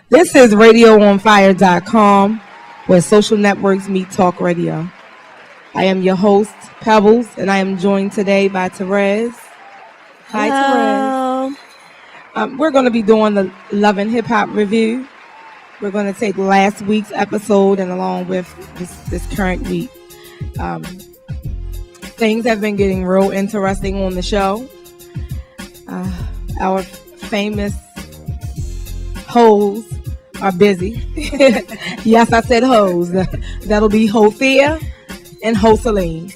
This is RadioOnFire.com, where social networks meet talk radio. I am your host, Pebbles, and I am joined today by Terrez. Hi, Terrez. We're going to be doing the Love and Hip Hop review. We're going to take last week's episode and along with this current week. Things have been getting real interesting on the show. Our famous hoes are busy. Yes, I said hoes. That'll be Hothea and Hoseline.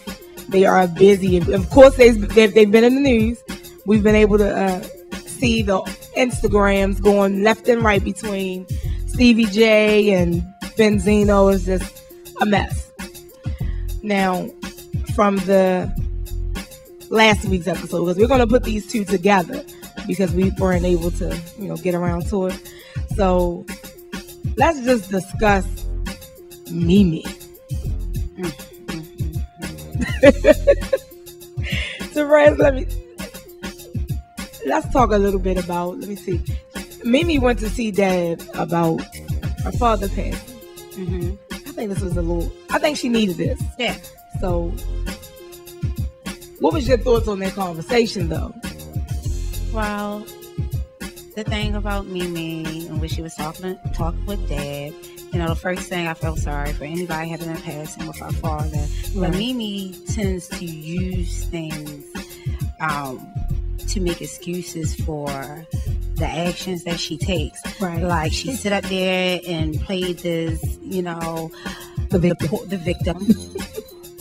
They are busy. Of course, they've been in the news. We've been able to see the Instagrams going left and right between Stevie J and Benzino. Is just a mess. Now, from the last week's episode, because we're going to put these two together because we weren't able to, get around to it. So let's just discuss Mimi. Terrez, let's talk a little bit about, let me see. Mimi went to see Dad about her father passing. Mm-hmm. I think she needed this. Yeah. So, what was your thoughts on that conversation, though? Well, the thing about Mimi, and when she was talking with Dad, the first thing I felt sorry for anybody having a passing with our father. Right. But Mimi tends to use things to make excuses for the actions that she takes. Right. Like she sit up there and played this, the victim.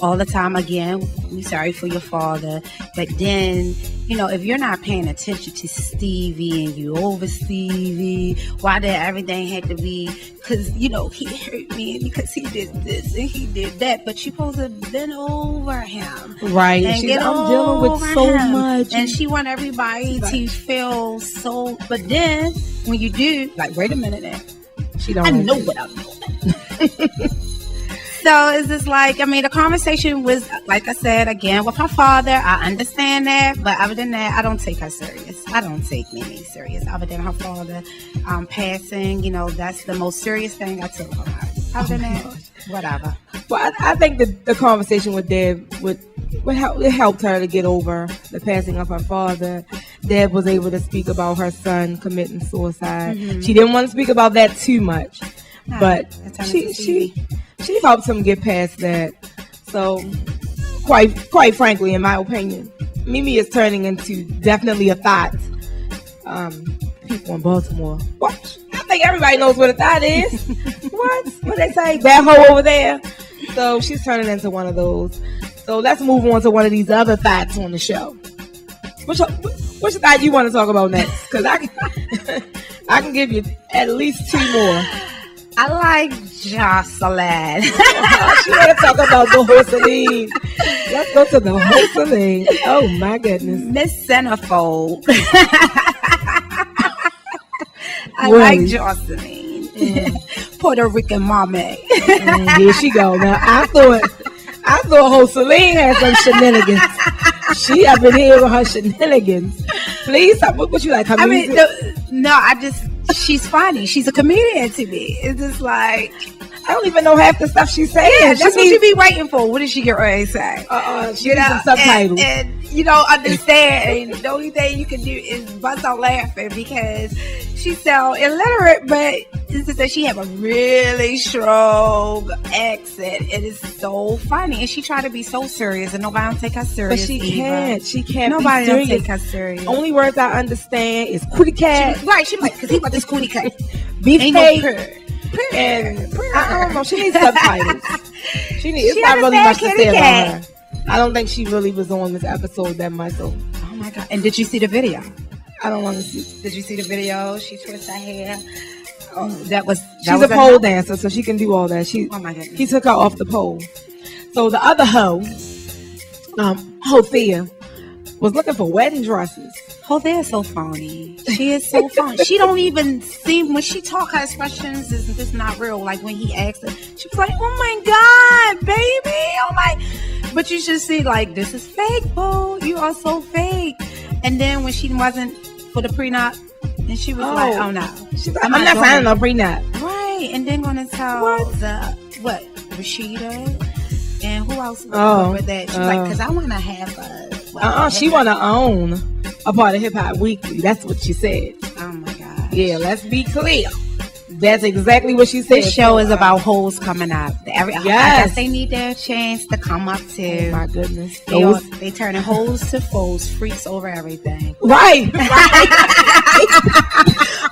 All the time. Again, we're sorry for your father, but then if you're not paying attention to Stevie and you over Stevie, why did everything have to be because he hurt me because he did this and he did that, but you're supposed to bend over him, right? I'm dealing with so much, and she want everybody to feel so, but then when you do, like, wait a minute now, I know what I'm doing. So it's just the conversation was, like I said, again, with her father. I understand that. But other than that, I don't take her serious. I don't take Mimi serious. Other than her father passing, that's the most serious thing I took her. Other than that, whatever. Well, I think that the conversation with Deb it helped her to get over the passing of her father. Deb was able to speak about her son committing suicide. Mm-hmm. She didn't want to speak about that too much. No, but she helped him get past that. So, quite frankly, in my opinion, Mimi is turning into definitely a thought. People in Baltimore, what? I think everybody knows what a thought is. What they say? That hoe over there. So she's turning into one of those. So let's move on to one of these other thoughts on the show. Which thought you want to talk about next? Because I can give you at least two more. I like Jocelyn. She want to talk about the Hoseline. Let's go to the Hoseline. Oh my goodness. Miss Centerfold. I like Jocelyn. Puerto Rican mommy. Here she go. Now I thought Hoseline had some shenanigans. She up in here with her shenanigans. Please, what you like? Her music? She's funny. She's a comedian to me. It's just like, I don't even know half the stuff she's saying. Yeah, that's what you be waiting for. What did she get ready to say? She needs some subtitles. And you don't understand. And the only thing you can do is bust out laughing because she's so illiterate, but it's just that she have a really strong accent. It is so funny. And she tried to be so serious and nobody don't take her serious. But she can't. She can't. Nobody don't take her serious. Only words I understand is cootie cat. She's like, because he about this cootie cat. Beefcake. And I don't know. She needs subtitles. It's not really much to say about her. I don't think she really was on this episode that much. So. Oh my God. And did you see the video? I don't want to see. Did you see the video? She twists her hair. Oh, she's a pole dancer, so she can do all that. Oh my goodness. He took her off the pole. So the other hoe, Hothea, was looking for wedding dresses. Hothea is so phony. She is so phony. She don't even seem, when she talk, her expressions is just not real. Like when he asked her, she was like, "Oh my God, baby, oh my." But you should see, like, this is fake, boo. You are so fake. And then when she wasn't for the prenup, And she was like, oh no. She's like, I'm not signing no prenup. Right. And then gonna tell Rashida and who else was over that? She's like, because I want to have a... she want to own a part of Hip Hop Weekly. That's what she said. Oh my God. Yeah, let's be clear. That's exactly what she said. This show is about hoes coming up. I guess they need their chance to come up too. Oh my goodness. They turning hoes to foes, freaks over everything. Right.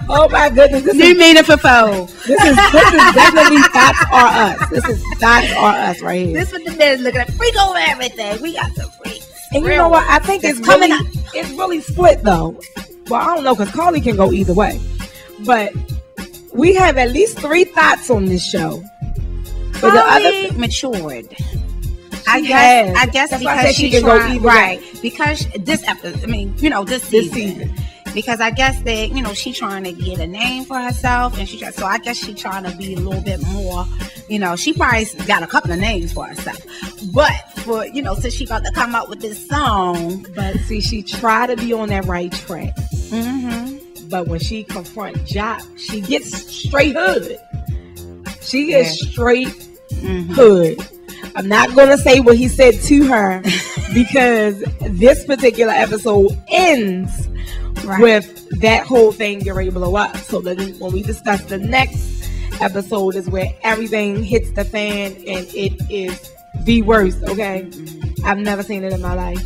Oh my goodness. New meaning for foe. This is definitely Thoughts Are Us. This is Thoughts Are Us right here. This is what the men looking at. Freak over everything. We got some freaks. And you know what? I think it's coming up. It's really split though. Well, I don't know, because Carly can go either way. But we have at least 3 thoughts on this show. Carly matured. I guess that's because she can go either way. Because this episode, this season. Because I guess that, she's trying to get a name for herself, and so I guess she's trying to be a little bit more, she probably got a couple of names for herself. But for, since she got to come up with this song. But see, she tried to be on that right track. Mm-hmm. But when she confronts Jock, she gets straight hood. She gets straight hood. I'm not going to say what he said to her because this particular episode ends with that whole thing get ready to blow up. So then when we discuss the next episode is where everything hits the fan and it is the worst, okay? I've never seen it in my life.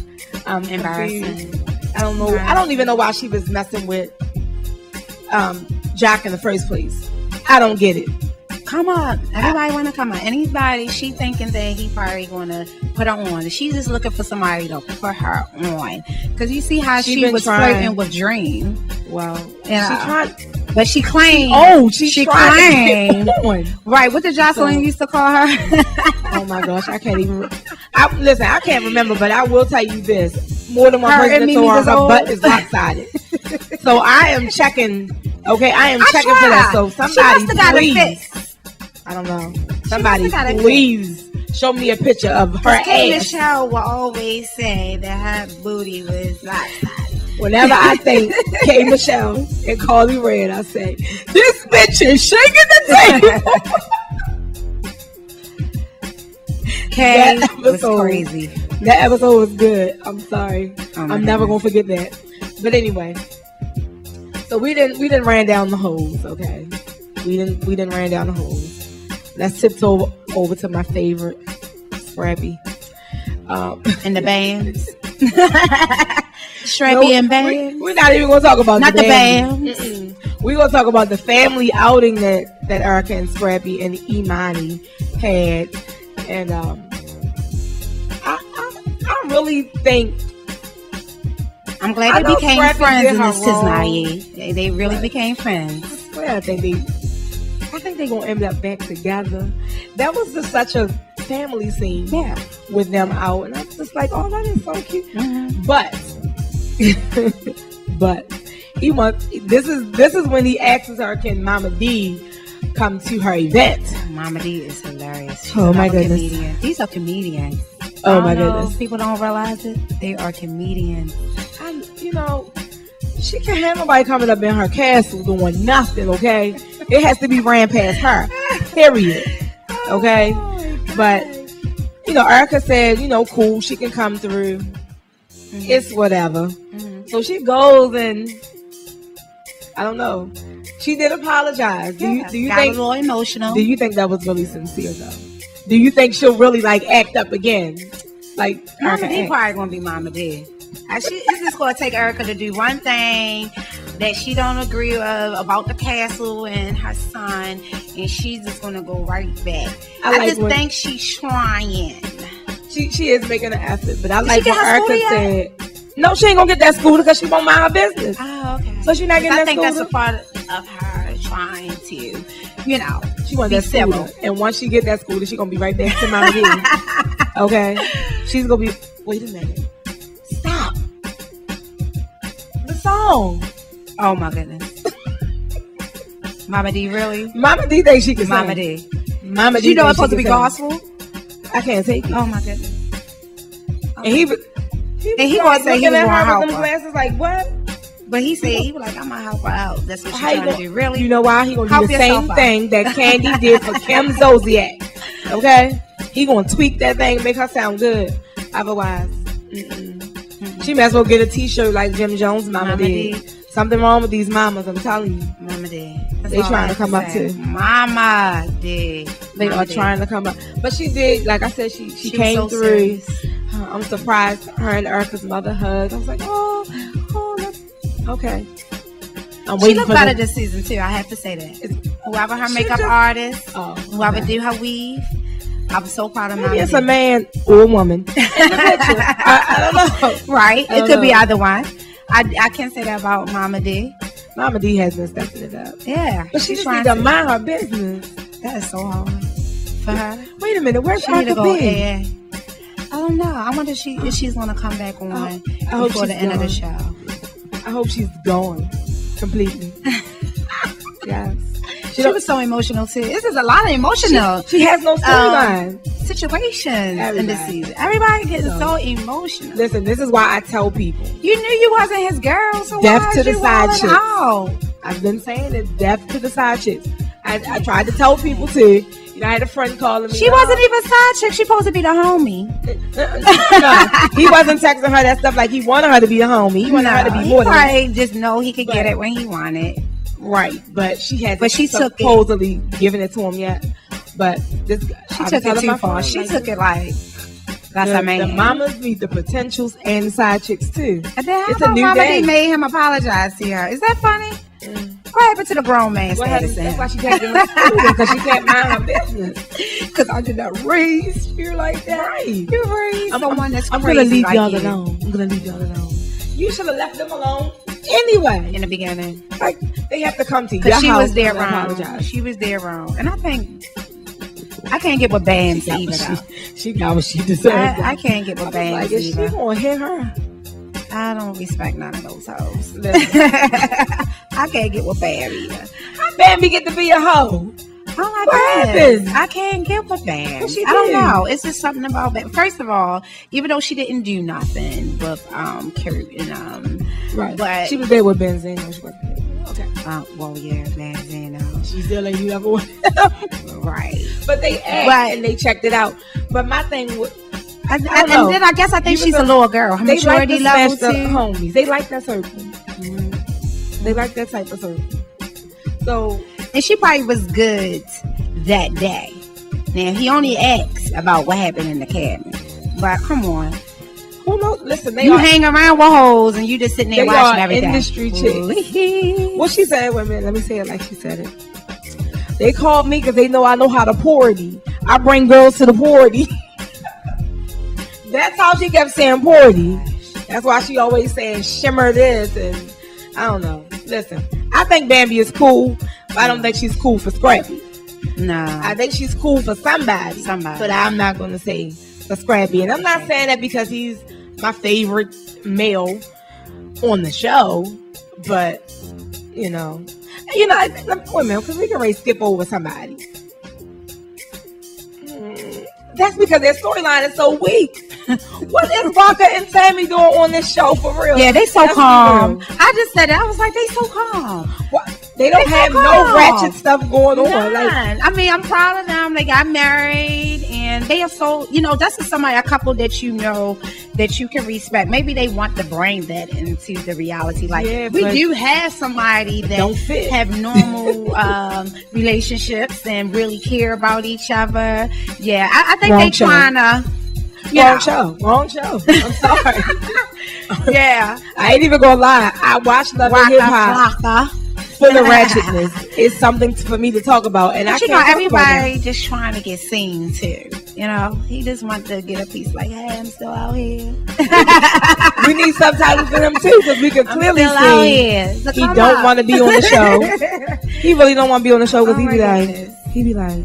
Embarrassing. I don't know. I don't even know why she was messing with Jock in the first place. I don't get it. Come on. Everybody want to come on. Anybody, she thinking that he probably going to put her on. She's just looking for somebody to put her on. Because you see how she was flirting with Dream. Well, she tried. But she claimed. She claimed. Right. What did Jocelyn used to call her? Oh my gosh. I can't even. Listen, I can't remember, but I will tell you this. More than one person told her butt is lopsided. So I am checking. Okay, I am checking for that. So somebody please. I don't know. Somebody please show me a picture of her ass. Michelle will always say that her booty was lopsided. Whenever I think K. Michelle and Carly Red, I say, this bitch is shaking the table. K was crazy. That episode was good. I'm sorry. I'm never going to forget that. But anyway, so we didn't ran down the holes, okay? We didn't ran down the holes. Let's tiptoe over to my favorite, Scrappy. And the bands. Scrappy and bands. We're not even going to talk about the bands. We're going to talk about the family outing that Erica and Scrappy and Imani had. And I really think... I'm glad they became friends in this tonight. They really became friends. Well, I think they're going to end up back together. That was just such a family scene with them out. And I was just like, oh, that is so cute. Mm-hmm. But this is when he asks her, can Mama D come to her event? Mama D is hilarious. She's my goodness. Comedian. These are comedians. Oh my goodness. People don't realize it. They are comedians. She can't have nobody coming up in her castle doing nothing, okay? It has to be ran past her. Period. Okay? But, Erica said, cool, she can come through. Mm-hmm. It's whatever. Mm-hmm. So she goes and, I don't know. She did apologize. Do you think a little emotional? Do you think that was really sincere, though? Do you think she'll really, act up again? Mama D probably going to be Mama D. It's just going to take Erica to do one thing that she don't agree with about the castle and her son, and she's just going to go right back. I just think she's trying. She is making an effort, but I like what Erica said. No, she ain't going to get that scooter because she won't mind her business. Oh, okay. So she's not getting that scooter? I think that's a part of her trying to, she wants that scooter. And once she get that scooter, she's going to be right back to Mama D. Okay? She's going to be, wait a minute. Stop. The song. Oh my goodness. Mama D, really? Mama D thinks she can sing. Mama D. Mama D. You know it's supposed to be gospel? I can't take it. Oh my goodness. And he was going to say he was going to help her. Glasses like, what? But he said he was like, I'm gonna help her out. That's what she's trying to do. Really? You know why? He gonna do the same thing that Candy did for Kim Zolciak. Okay? He gonna tweak that thing and make her sound good. Otherwise, she might as well get a t-shirt like Jim Jones' mama did. Something wrong with these mamas, I'm telling you. Mama did. They trying to come up too. Mama did. They are trying to come up. But she did, like I said, she came through. I'm surprised her and Erica's mother hugged. I was like, oh, okay. She looked better this season too, I have to say that. Whoever her makeup artist, whoever do her weave, I was so proud of Mama D. It's a man or a woman in the picture. I don't know. Right. It could be either one. I can't say that about Mama D. Mama D has been stepping it up. Yeah. But she just needs to mind her business. That is so hard for her. Wait a minute. Where's Erica B? I don't know. I wonder if she's going to come back on before the end of the show. I hope she's gone completely. Yes. She was so emotional too. This is a lot of emotional. She has no storyline. Situations in this season. Everybody gets so emotional. Listen, this is why I tell people. You knew you wasn't his girl, so death to the side chicks. I've been saying it. Death to the side chicks. I tried to tell people too. You know, I had a friend calling me. She wasn't even side chick. She supposed to be the homie. No, he wasn't texting her that stuff like he wanted her to be the homie. He wanted her to be more than that. He just know he could get it when he wanted. Right, but she had. But she supposedly given it to him yet. But this, she took it too far. She took it like that's her man. The mamas meet the potentials and the side chicks too. And then it's a new Mama day. Made him apologize to her. Is that funny? What happened to the grown man status? That's why she can't do it because she can't mind her business. Because I did not raise you like that. Right. You raised someone that's crazy. I'm gonna leave y'all alone. I'm gonna leave y'all alone. You should have left them alone anyway. In the beginning, like they have to come to you. Because she was there wrong. She was there wrong, and I think I can't get what Bam's either. She got what she deserved. I can't get what Bam's either. She gonna hit her. I don't respect none of those hoes. I can't get with Bam either. How Bambi get to be a hoe? What happened? I can't get with Bam. I don't know. It's just something about Bam. First of all, even though she didn't do nothing with Kurt and right, but she was there with Benzino. Okay. Well, yeah, Benzino. She's still like you ever want. Right. But they asked and they checked it out. But my thing was. And then I guess I think she's a little girl. Her maturity level too. Homies. They like that circle. Mm-hmm. They like that type of circle. So, and she probably was good that day. Now he only asked about what happened in the cabin, but come on. Who knows? Listen, hang around with hoes and you just sitting there watching every day. Industry chicks. What she said? Wait a minute. Let me say it like she said it. They called me because they know I know how to party. I bring girls to the party. That's how she kept saying party. That's why she always saying shimmer this and I don't know. Listen, I think Bambi is cool, but I don't think she's cool for Scrappy. No. I think she's cool for somebody. But I'm not going to say for Scrappy. And I'm not saying that because he's my favorite male on the show. But, you know, wait a minute, because we can already skip over somebody. That's because their storyline is so weak. What is Waka and Sammy doing on this show for real? Yeah, they so calm. I just said that. I was like, they so calm. What? They don't have no ratchet stuff going on. I mean, I'm proud of them. They got married and they are so, that's a couple that that you can respect. Maybe they want to bring that into the reality. Like, we do have somebody that don't fit. Have normal relationships and really care about each other. Yeah, I think they trying to. Wrong show. I'm sorry. Yeah. I ain't even gonna lie. I watched Love and Hip Hop for the ratchetness. It's something for me to talk about. And everybody just trying to get seen too. He just wants to get a piece like, hey, I'm still out here. We need subtitles for him too, because we can clearly see he don't want to be on the show. He really don't want to be on the show because he be like,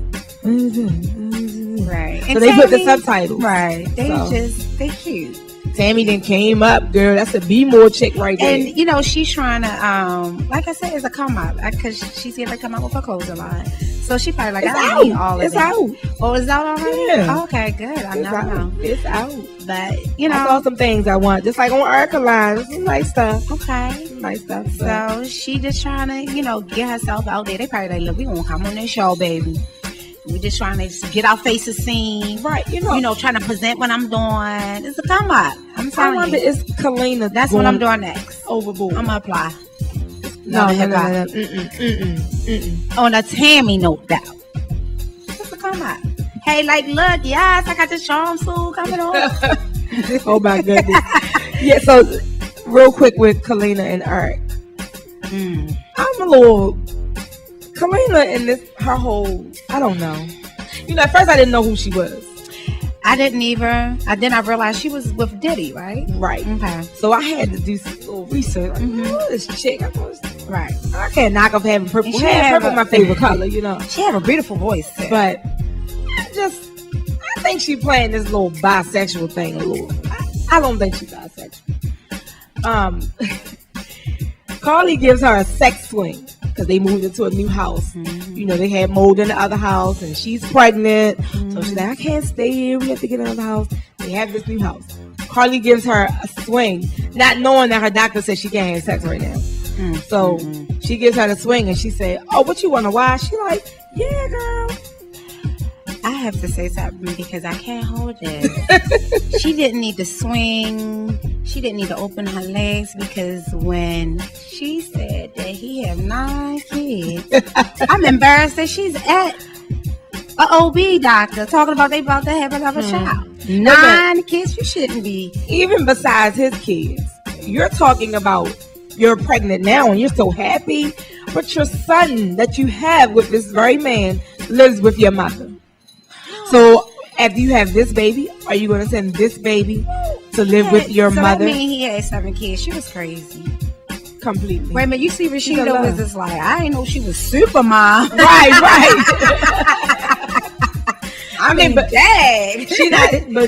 right. So they put the subtitles. Right. They cute. Sammy then came up, girl. That's a Be More chick right there. And she's trying to, like I said, it's a come up because she's here to come up with her clothes a lot. So she probably like, it's I don't need all of it's that. Out. Oh, it's out already? Yeah. Oh, okay, good. I never know. It's out. But, you know. I saw some things I want. Just like on Erica line. Some nice stuff. Okay. Nice stuff. So she just trying to, you know, get herself out there. They probably like, look, we gonna come on this show, baby. We just trying to get our faces seen. Right, you know, trying to present what I'm doing. It's a come up. I'm telling you. It's Kalina. That's what I'm doing next. Overboard. I'm gonna apply. No. On a Tammy note, though. It's a come up. Hey, like, look, yes, I got this charm suit coming on. Oh my goodness. Yeah, so real quick with Kalina and Eric. I'm a little Kalina in this her whole, I don't know. You know, at first I didn't know who she was. I didn't either. I did not realize she was with Diddy, right? Right. Okay. So I had to do some little research. Like, who is this chick? Right. I can't knock off having purple hair. Purple my favorite color, you know. She have a beautiful voice. Too. But I think she playing this little bisexual thing a little. I don't think she's bisexual. Carly gives her a sex swing because they moved into a new house. You know, they had mold in the other house and she's pregnant. So she's like, I can't stay here. We have to get another house. They have this new house. Carly gives her a swing, not knowing that her doctor said she can't have sex right now. So she gives her the swing and she said, oh, what you want to watch? She like, yeah, girl. I have to say something because I can't hold it. She didn't need to swing. She didn't need to open her legs because when she said that he had 9 kids, I'm embarrassed that she's at an OB doctor talking about they about to have another child. 9 kids, you shouldn't be. Even besides his kids, you're talking about you're pregnant now and you're so happy, but your son that you have with this very man lives with your mother. So after you have this baby, are you going to send this baby to live with your mother? That mean he had 7 kids. She was crazy. Completely. Wait a minute, you see Rashida was just like, I didn't know she was super mom. Right. I mean, but dang.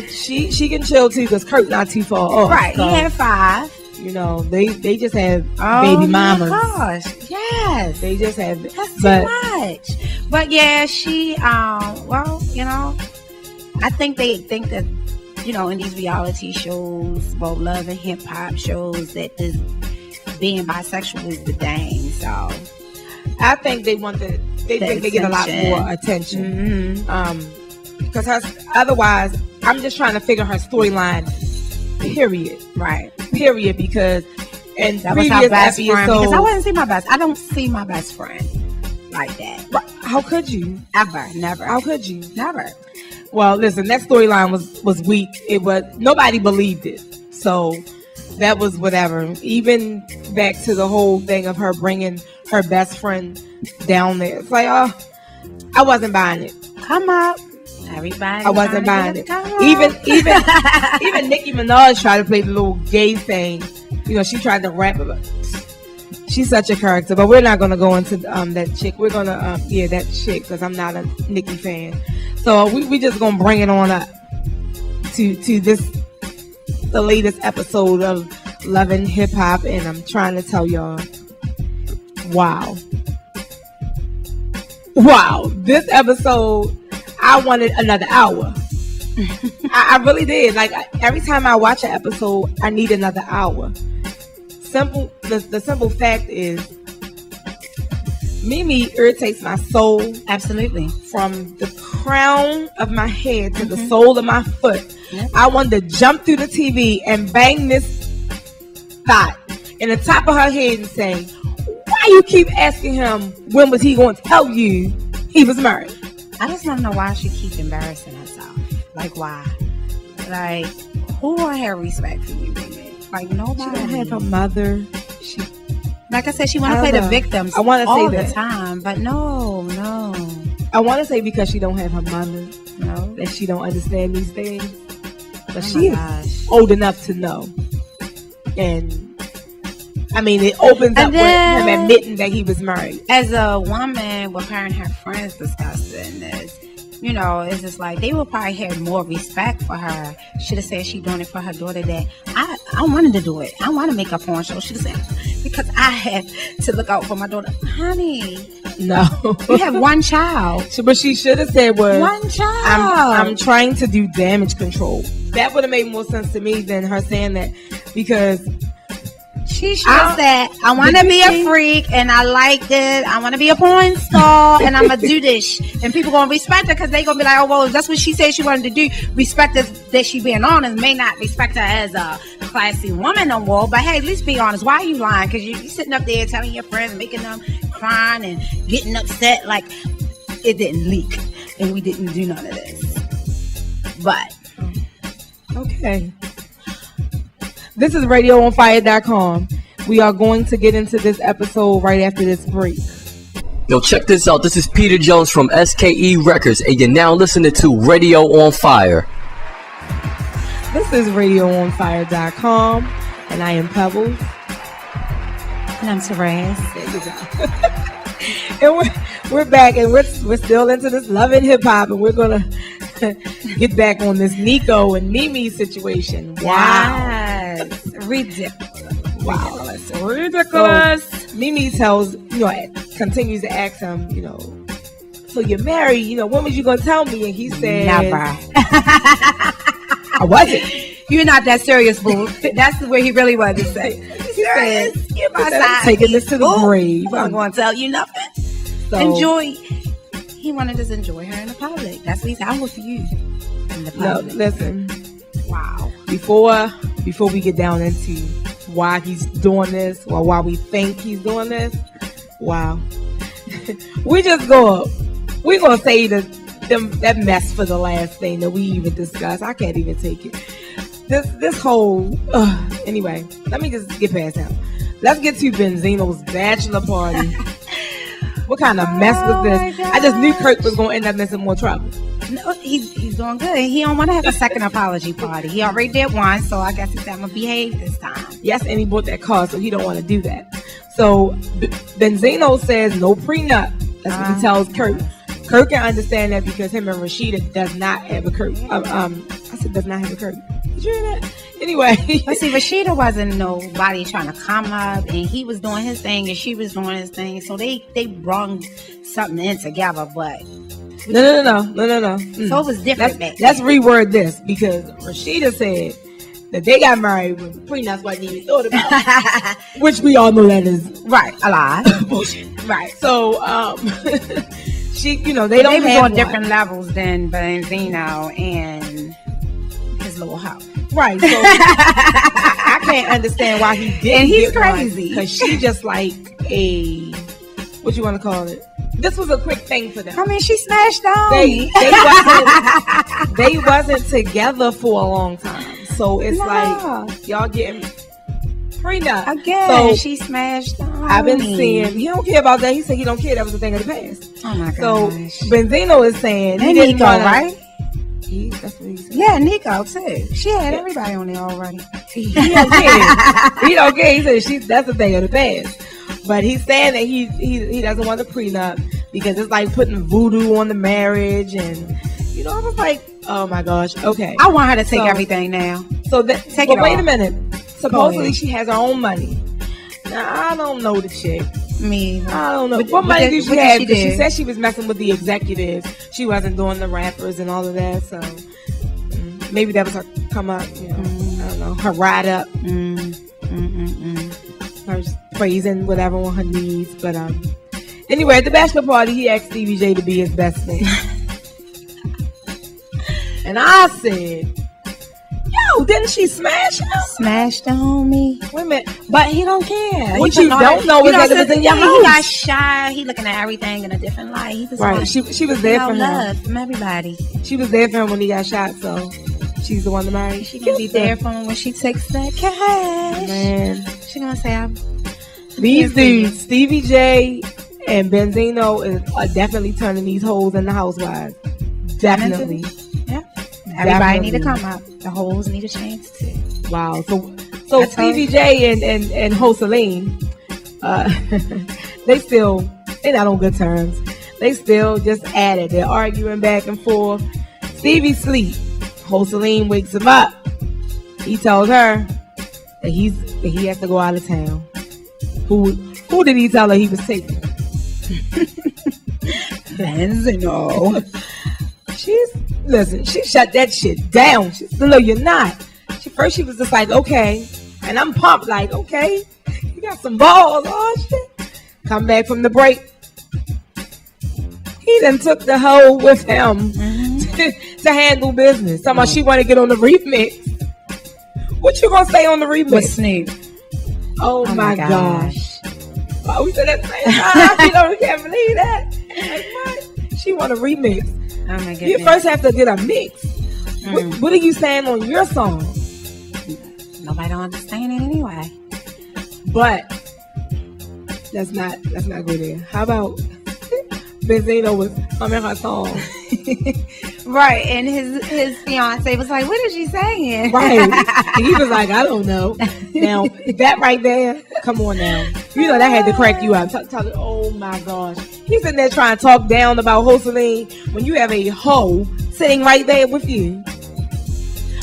She can chill too because Kurt's not too far off. Right, so, he had 5. You know, they just have baby mamas. Oh my gosh, yes. They just have. That's too much. But yeah, she, well, you know, I think they think that, you know, in these reality shows, both love and hip hop shows, that this being bisexual is the thing. So I think they think they get a lot more attention. Because otherwise, I'm just trying to figure her storyline. Period. Right. Period. Because in that was her best friend. Because I wouldn't see my best. I don't see my best friend like that. How could you? Ever. Never. How could you? Never. Well, listen, that storyline was weak. It was, nobody believed it. So that was whatever. Even back to the whole thing of her bringing her best friend down there. It's like, oh, I wasn't buying it. Come up. Everybody. I wasn't buying it. Even Nicki Minaj tried to play the little gay thing. You know, she tried to rap about it. She's such a character, but we're not going to go into that chick. We're going to, that chick, because I'm not a Nicki fan. So we just going to bring it on up to the latest episode of Love and Hip Hop, and I'm trying to tell y'all, wow, this episode, I wanted another hour. I really did. Like, every time I watch an episode, I need another hour. The simple fact is, Mimi irritates my soul. Absolutely. From the crown of my head to the sole of my foot. Yep. I wanted to jump through the TV and bang this thought in the top of her head and say, why you keep asking him when was he going to tell you he was married? I just want to know why she keep embarrassing herself. Like, why? Like, who won't have respect for you, baby? Like, nobody. She don't have her mother. Like I said, she want to play the victims all the time. But no. I want to say because she don't have her mother. No. That she don't understand these things. But she is old enough to know. And, I mean, it opens up with him admitting that he was married. As a woman with her and her friends discussing this, you know, it's just like they would probably have more respect for her. Should have said she doing it for her daughter. That I wanted to do it. I want to make a porn show. Should have said, because I had to look out for my daughter. Honey, No. You have one child. What she should have said was, one child. I'm trying to do damage control. That would have made more sense to me than her saying that, because she should have said, I want to be a freak and I like it. I want to be a porn star and I'm going to do this. And people going to respect her because they going to be like, oh, well, that's what she said she wanted to do. Respect that she being honest. May not respect her as a classy woman no more. But hey, at least be honest. Why are you lying? Because you're sitting up there telling your friends, making them crying and getting upset like it didn't leak. And we didn't do none of this. But. Okay. This is RadioOnFire.com. We are going to get into this episode right after this break. Yo, check this out. This is Peter Jones from SKE Records, and you're now listening to Radio on Fire. This is RadioOnFire.com, and I am Pebbles. And I'm Terrez. There you go. And we're back, and we're still into this love and hip hop, and we're gonna get back on this Nico and Mimi situation. Wow. Yes. Ridiculous. Wow. Ridiculous. So, Mimi continues to ask him, so you're married, when was you going to tell me? And he said, never. I wasn't. You're not that serious, boo. That's where he really was to say. He said, I'm taking this to the grave. I'm going to tell you nothing. So, enjoy. He wanted to enjoy her in the public. That's what he's out with you in the public. No, listen. Wow. Before we get down into why he's doing this or why we think he's doing this, wow. we're gonna say that mess for the last thing that we even discussed. I can't even take it. This whole anyway, let me just get past that. Let's get to Benzino's bachelor party. What kind of mess was this? I just knew Kurt was gonna end up in some more trouble. No, he's doing good. He don't want to have a second apology party. He already did one, so I guess he's gonna behave this time. Yes, and he bought that car, so he don't want to do that. So Benzino says no prenup. That's what he tells Kurt. Kurt can understand that because him and Rashida does not have a Kurt. I said does not have a Kurt. Did you hear that? Anyway. But see, Rashida wasn't nobody trying to come up, and he was doing his thing, and she was doing his thing. So they brung something in together, but. No. So it was different. Let's reword this, because Rashida said that they got married when prenups wasn't even thought about, which we all know that is right a lie. Bullshit. Right. So she, they don't was have on different levels than Benzino and his little house. Right. So I can't understand why he didn't. And he's crazy because she just like a what you want to call it. This was a quick thing for them. I mean, she smashed on me. They wasn't together for a long time. So it's like y'all getting prenup. Again, so she smashed on I've been seeing, he don't care about that. He said he don't care. That was a thing of the past. Oh my gosh. So Benzino is saying he didn't Nico, right? That's what he said. Yeah, Nico too. She had everybody on there already. He don't care. He don't care. He said that's a thing of the past. But he's saying that he doesn't want the prenup because it's like putting voodoo on the marriage, and I was like, oh my gosh, okay. I want her to take everything now. So take it. Wait a minute. Supposedly she has her own money. Now I don't know the chick. Me, I don't know. What money did she have? She said she was messing with the executives. She wasn't doing the rappers and all of that. So maybe that was her come up. I don't know, her ride up. Her praising whatever on her knees. But anyway, at the bachelor party, he asked Stevie J to be his best man. And I said, yo, didn't she smash him? Smashed on me. Wait a minute. But he don't care. What you don't know is that it was in your house. He got shy. He looking at everything in a different light. He was right. She was there for him. Love from everybody. She was there for him when he got shot, so she's the one to marry. She gonna be there for him when she takes that cash. Man. She gonna say, these dudes, Stevie J and Benzino are definitely turning these hoes into housewives. Definitely. Yeah. Everybody need to come up. The hoes need a chance too. Wow. So Stevie J and Ho Celine, they're not on good terms. They still just at it. They're arguing back and forth. Stevie sleep. Ho Celine wakes him up. He tells her that he has to go out of town. Who did he tell her he was taking? Benzino. She shut that shit down. She said, no, you're not. First she was just like, okay. And I'm pumped, like, okay, you got some balls. Oh, shit. Come back from the break. He then took the hoe with him to handle business. Talking about she want to get on the remix. What you gonna say on the remix? With Snoop. Oh my gosh. Oh, we said that same time. We can't believe that. Like, what? She want a remix. Oh my goodness. You first have to get a mix. What are you saying on your song? Nobody don't understand it anyway. But let's not go there. How about Benzino was humming her song? Right, and his fiance was like, "What is she saying?" Right, and he was like, "I don't know." Now that right there, come on now, you know that had to crack you up. Oh my gosh, he's in there trying to talk down about Joseline when you have a hoe sitting right there with you.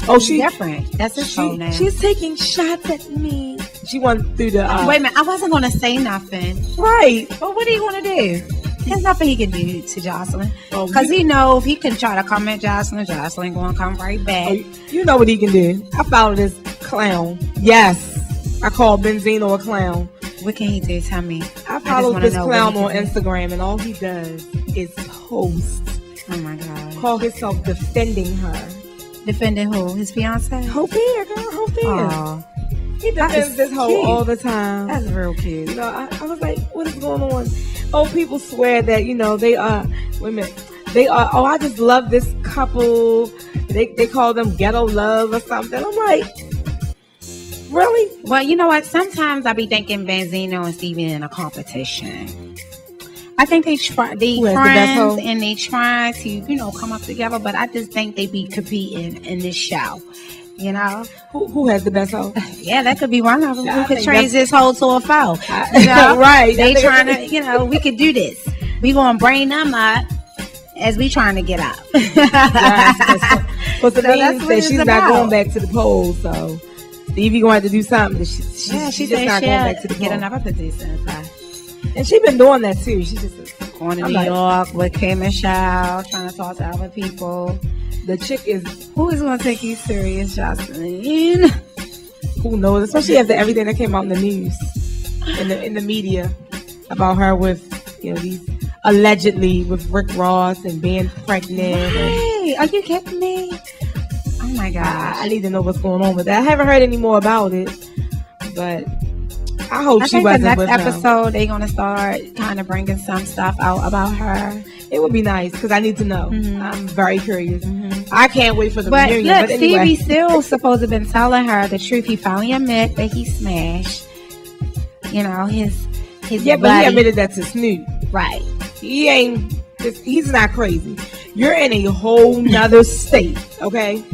Oh, she's different. That's his phone now. She's taking shots at me. She went through the. Wait a minute, I wasn't gonna say nothing. Right, but what are you gonna do? There's nothing he can do to Jocelyn. Because he know if he can try to come at Jocelyn gonna come right back. You know what he can do. I follow this clown. Yes. I call Benzino a clown. What can he do? Tell me. I follow this clown on Instagram, and all he does is post. Oh my God. Call himself defending her. Defending who? His fiance? Hope-Fair, girl. Hope-Fair. He defends this hoe all the time. That's real cute. You know, I was like, what is going on? Oh, people swear that, you know, they are women. They are, oh, I just love this couple. They call them ghetto love or something. I'm like, really? Well, you know what? Sometimes I be thinking Benzino and Stevie in a competition. I think they friends and they try to, you know, come up together, but I just think they be competing in this show. You know, who has the best hoe? Yeah, that could be one of them. Who could change this hoe to a foe? You know? Right? They trying to, you know, we could do this. We gonna bring them up as we trying to get up. But Celine said she's not going back to the polls, so Stevie gonna have to do something. She's just not going back to the polls. Get another position. And she been doing that too. She just going to New York with Kim and Shao, trying to talk to other people. The chick is... Who is going to take you serious, Jocelyn? Who knows? Especially after everything that came out in the news, in the media, about her with, you know, these allegedly with Rick Ross and being pregnant. Hey, are you kidding me? Oh my gosh. I need to know what's going on with that. I haven't heard any more about it, but I hope she wasn't with him. I think the next episode they're going to start kind of bringing some stuff out about her. It would be nice because I need to know. Mm-hmm. I'm very curious. Mm-hmm. I can't wait for the reunion. Look, but anyway. Stevie still supposed to have been telling her the truth. He finally admit that he smashed, you know, his yeah, but he admitted that to Snoop. Right. He ain't. He's not crazy. You're in a whole nother state. Okay,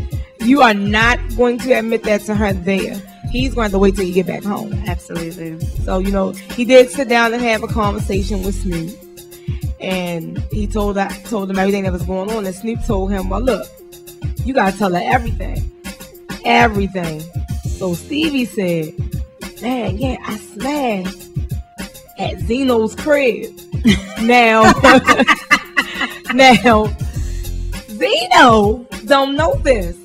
you are not going to admit that to her there. He's going to wait till you get back home. Absolutely. So, you know, he did sit down and have a conversation with Snoop. And he told him everything that was going on. And Snoop told him, well, look, you got to tell her everything. Everything. So Stevie said, man, yeah, I smashed at Zeno's crib. Now, Zeno don't know this.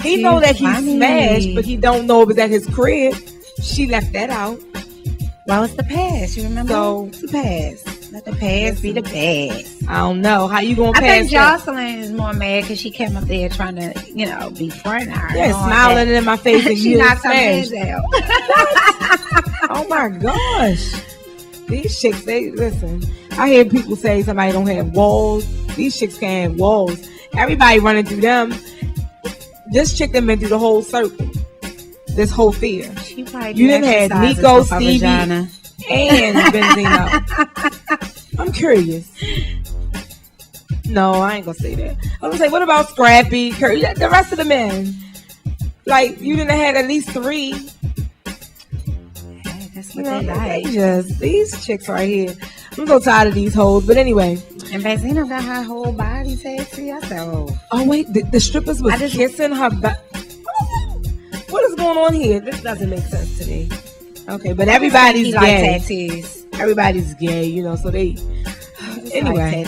He know that he smashed, but he don't know it was at his crib. She left that out. Well, it's the past. You remember? So it's the past. Let the past be the past. I don't know. How you gonna pass? I think Jocelyn is more mad because she came up there trying to, you know, be friend her. Yeah, smiling in my face and she knocked her hands out. Oh my gosh. These chicks, they listen. I hear people say somebody don't have walls. These chicks can't have walls. Everybody running through them. This chick done been through the whole circle. This whole fear. You done had Nico, Stevie, and Benzino. I'm curious. No, I ain't gonna say that. I'm gonna say, what about Scrappy, Curry, the rest of the men? Like, you done had at least 3. Hey, that's what they like. These chicks right here. I'm so tired of these hoes. But anyway. And Benzino got her whole body tattooed. I said, oh wait, the strippers was kissing her back. What is going on here? This doesn't make sense to me. Okay, but everybody's gay. Tattoos. Everybody's gay, you know, so they... Anyway.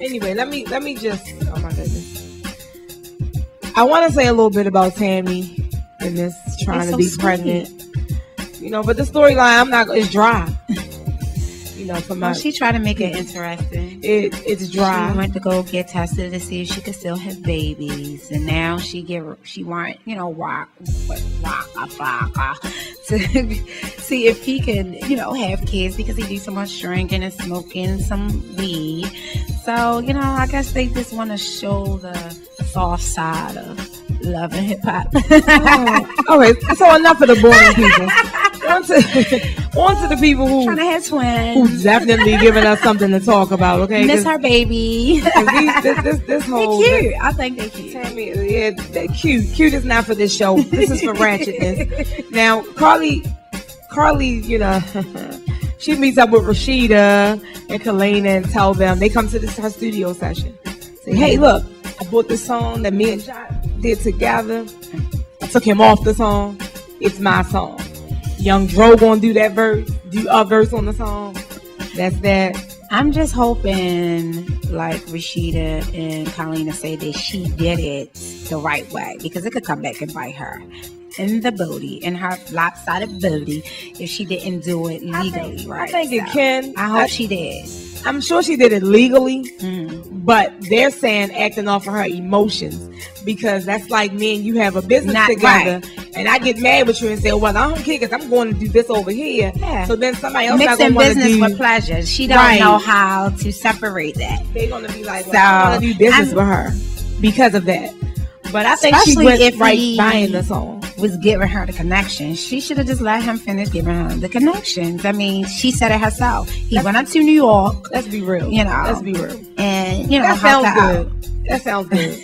Anyway, let me just. Oh my goodness. I want to say a little bit about Tammy and this trying to be pregnant. You know, but the storyline it's dry. You know, for my she tried to make it interesting. It's dry. She went to go get tested to see if she could still have babies, and now she want rock to see if he can have kids because he do so much drinking and smoking some weed. So I guess they just want to show the soft side of love and hip hop. Okay, so enough of the boring people. On to the people who trying to have twins. Who's definitely giving us something to talk about. Okay, miss her baby. This whole they're cute. I think they're cute. Tammy, yeah, they're cute. Cute is not for this show. This is for ratchetness. Now, Carly, she meets up with Rashida and Kalina and tell them they come to her studio session. Say, hey, look, I bought this song that me and Jot did together. I took him off the song. It's my song. Young Dro gonna do a verse on the song. That's that. I'm just hoping like Rashida and Kalina say that she did it the right way, because it could come back and bite her in the booty, in her lopsided booty, if she didn't do it legally. I think it can. I hope she did. I'm sure she did it legally, but they're saying acting off of her emotions, because that's like me and you have a business together, and I get mad with you and say, well, I don't care because I'm going to do this over here. Yeah. So then somebody else mixing business with pleasure. She don't know how to separate that. They're going to be like, well, I want to do business with her because of that. But I think she went right buying the song. Was giving her the connections. She should have just let him finish giving her the connections. I mean, she said it herself. He went up to New York. Let's be real. Let's be real. And that sounds good. That sounds good.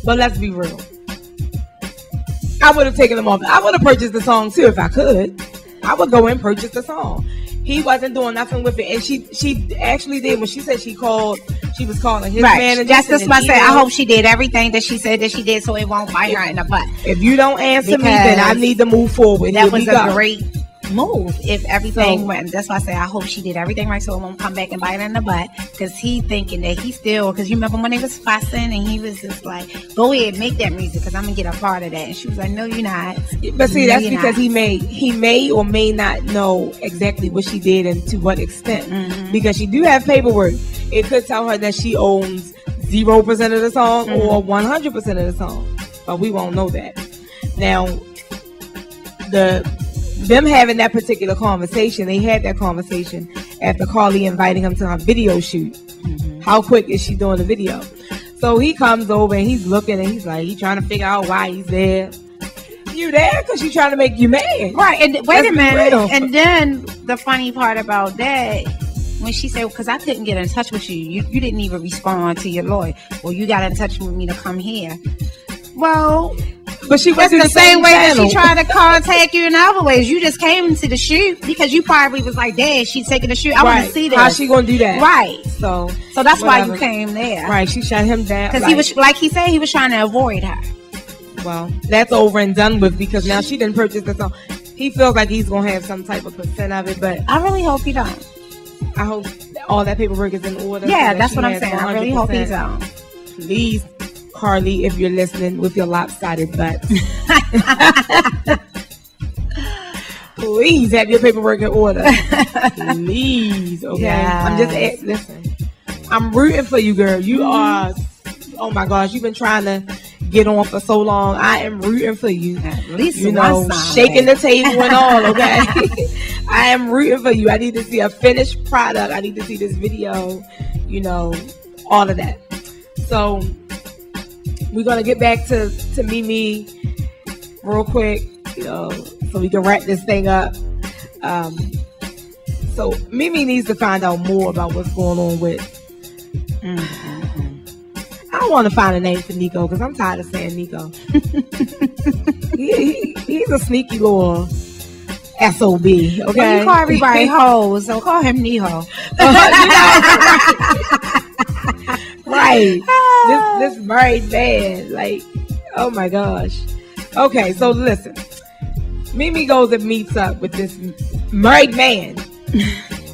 But let's be real. I would have taken them off. I would have purchased the song too if I could. I would go and purchase the song. He wasn't doing nothing with it, and she actually did. When she said she was calling his manager. That's just what I said. I hope she did everything that she said that she did, so it won't bite her in the butt. If you don't answer me, then I need to move forward. That was a great move. If everything went, that's why I say I hope she did everything right, so it won't come back and bite her in the butt. Because he thinking that he still, because you remember when they was fussing and he was just like, go ahead, make that music because I'm gonna get a part of that. And she was like, no, you're not. But see, that's because he may or may not know exactly what she did and to what extent. Because she do have paperwork. It could tell her that she owns 0% of the song or 100% of the song, but we won't know that. Now, them having that particular conversation, they had that conversation after Carly inviting him to her video shoot. How quick is she doing the video? So he comes over and he's looking and he's trying to figure out why he's there. You there because she's trying to make you mad. Right. And wait a minute. And then the funny part about that, when she said, because I couldn't get in touch with you didn't even respond to your lawyer. Well, you got in touch with me to come here. Well, but she was the same way that she tried to contact you in other ways. You just came to the shoot because you probably was like, Dad, she's taking the shoot. I want to see this. How's she gonna do that? Right. So that's why you came there. Right. She shut him down because he was, like he said, he was trying to avoid her. Well, that's over and done with because now she didn't purchase the song. He feels like he's gonna have some type of percent of it, but I really hope he don't. I hope all that paperwork is in order. Yeah, that's what I'm saying. 100%. I really hope he don't. Please, Carly, if you're listening with your lopsided butt, please have your paperwork in order. Please, okay? Yes. I'm just listen. I'm rooting for you, girl. You are. Oh my gosh, you've been trying to get on for so long. I am rooting for you. At least shaking the table and all. Okay, I am rooting for you. I need to see a finished product. I need to see this video. All of that. So we're gonna get back to Mimi real quick, so we can wrap this thing up. So Mimi needs to find out more about what's going on with. I don't want to find a name for Nico because I'm tired of saying Nico. He's a sneaky little SOB. Okay, well, you call everybody hoes, so call him Neho. Right. This married man, oh my gosh. Okay, so listen. Mimi goes and meets up with this married man.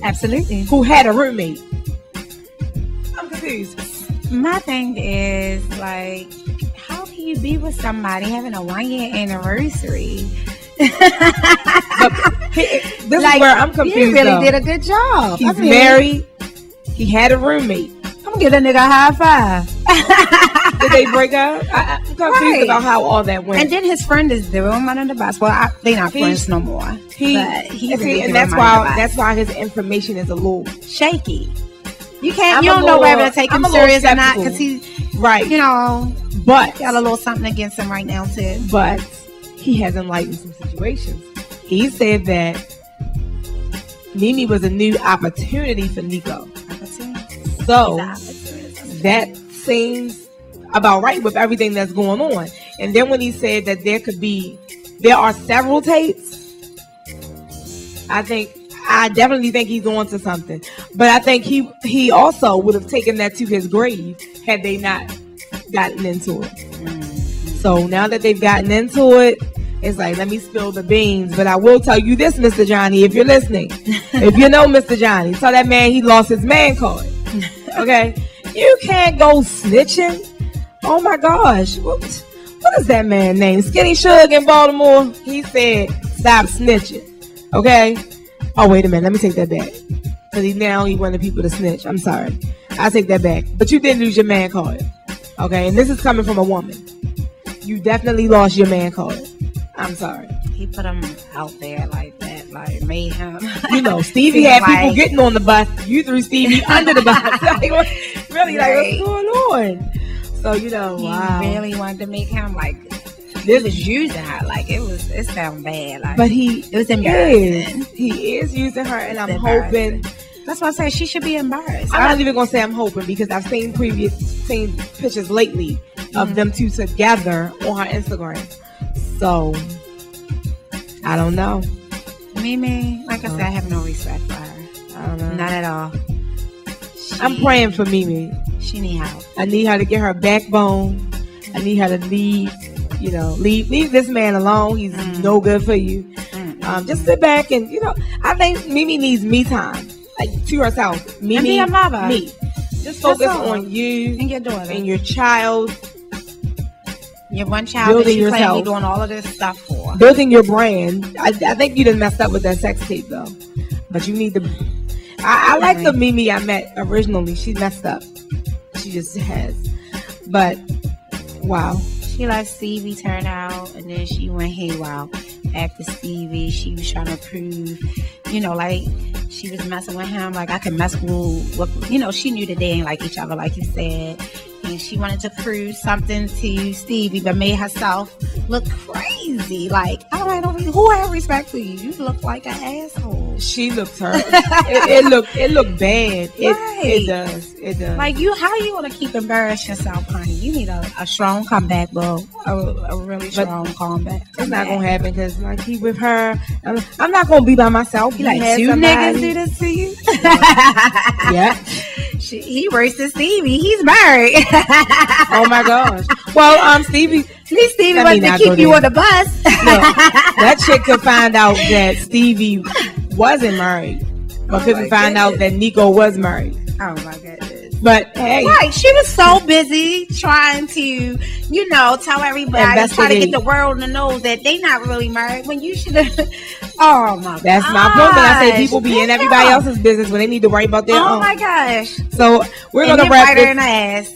Absolutely. Who had a roommate. I'm confused. My thing is, like, how can you be with somebody having a 1-year anniversary? This is where I'm confused. You really did a good job. He's married. He had a roommate. I'm gonna give that nigga a high five. Did they break up? I'm confused about how all that went. And then his friend is throwing him under the bus. Well, they're not friends no more. And that's why his information is a little shaky. You don't know whether to take him serious or not, because he's right. You know, but got a little something against him right now too. But he has enlightened some situations. He said that Mimi was a new opportunity for Nico. So that seems about right with everything that's going on. And then when he said that there are several tapes, I definitely think he's on to something. But I think he also would have taken that to his grave had they not gotten into it. So now that they've gotten into it, it's like, let me spill the beans. But I will tell you this, Mr. Johnny, if you're listening, if you know Mr. Johnny, tell that man he lost his man card. Okay? You can't go snitching. Oh my gosh. What is that man's name? Skinny Suge in Baltimore. He said, stop snitching. Okay? Oh, wait a minute. Let me take that back. Because he wanted people to snitch. I'm sorry. I take that back. But you did lose your man card. Okay? And this is coming from a woman. You definitely lost your man card. I'm sorry. He put him out there like that, like made him. You know, Stevie had people getting on the bus. You threw Stevie under the bus. Like, what's going on? So, you know, he really wanted to make him like. This was using her, like it sounds bad, like, but it was embarrassing. He is using her, and I'm hoping. That's why I say she should be embarrassed. I'm not even gonna say I'm hoping, because I've seen pictures lately of them two together on her Instagram. So I don't know. Mimi, like I said, I have no respect for her. I don't know. Not at all. I'm praying for Mimi. She need help. I need her to get her backbone. I need her to leave this man alone. He's no good for you. Just sit back and, I think Mimi needs me time, like to herself. Mimi, and be a mother. Me. Just focus on you and your daughter and your child. Your one child that you claim doing all of this stuff for. Building your brand. I think you done messed up with that sex tape though. But you need to. I like the Mimi I met originally. She messed up. She just has. But wow. She let Stevie turn out, and then she went haywire after Stevie. She was trying to prove, like she was messing with him. Like, I can mess with, she knew that they ain't like each other, like you said. And she wanted to prove something to Stevie, but made herself look crazy. Like, who had respect for you? You look like an asshole. She looked hurt. it looked bad. It does. Like, how you want to keep embarrassing yourself, honey? You need a strong comeback, bro. A really strong comeback. It's not gonna happen, because like he with her, I'm not gonna be by myself. He like, two niggas do this to you? Yeah. He worse than Stevie. He's married. Oh my gosh. Well, Stevie. At least Stevie wanted to keep you on the bus. No, that chick could find out that Stevie wasn't married, but couldn't find out that Nico was married. Oh my goodness. But hey, right, she was so busy trying to, tell everybody, try to get the world to know that they not really married, when you should have. Oh my! That's my point. But I say people be in everybody else's business when they need to worry about their own. Oh my gosh! So we're gonna wrap this. In the ass.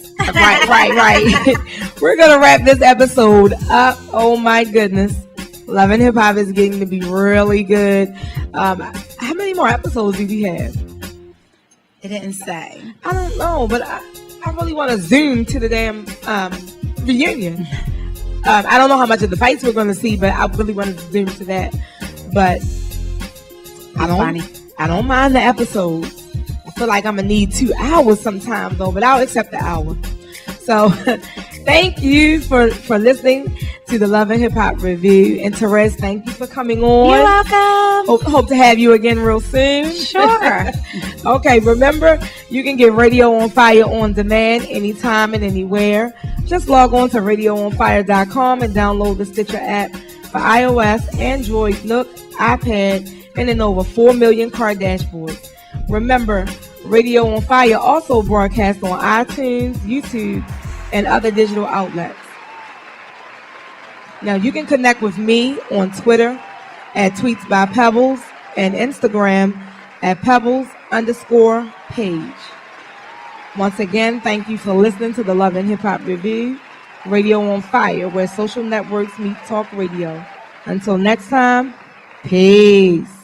Right. We're gonna wrap this episode up. Oh my goodness, Love and Hip Hop is getting to be really good. How many more episodes do we have? It didn't say. I don't know, but I really want to zoom to the damn reunion. I don't know how much of the fights we're going to see, but I really want to zoom to that. But I don't mind the episodes. I feel like I'm going to need 2 hours sometime, though, but I'll accept the hour. So thank you for listening to the Love and Hip Hop Review. And Terrez, thank you for coming on. You're welcome. Hope to have you again real soon. Sure. Okay, remember, you can get Radio on Fire on demand anytime and anywhere. Just log on to RadioOnFire.com and download the Stitcher app for iOS, Android, Nook, iPad, and in over 4 million car dashboards. Remember, Radio on Fire also broadcasts on iTunes, YouTube, and other digital outlets. Now, you can connect with me on Twitter at Tweets by Pebbles and Instagram at Pebbles_page. Once again, thank you for listening to the Love and Hip Hop Review, Radio on Fire, where social networks meet talk radio. Until next time, peace.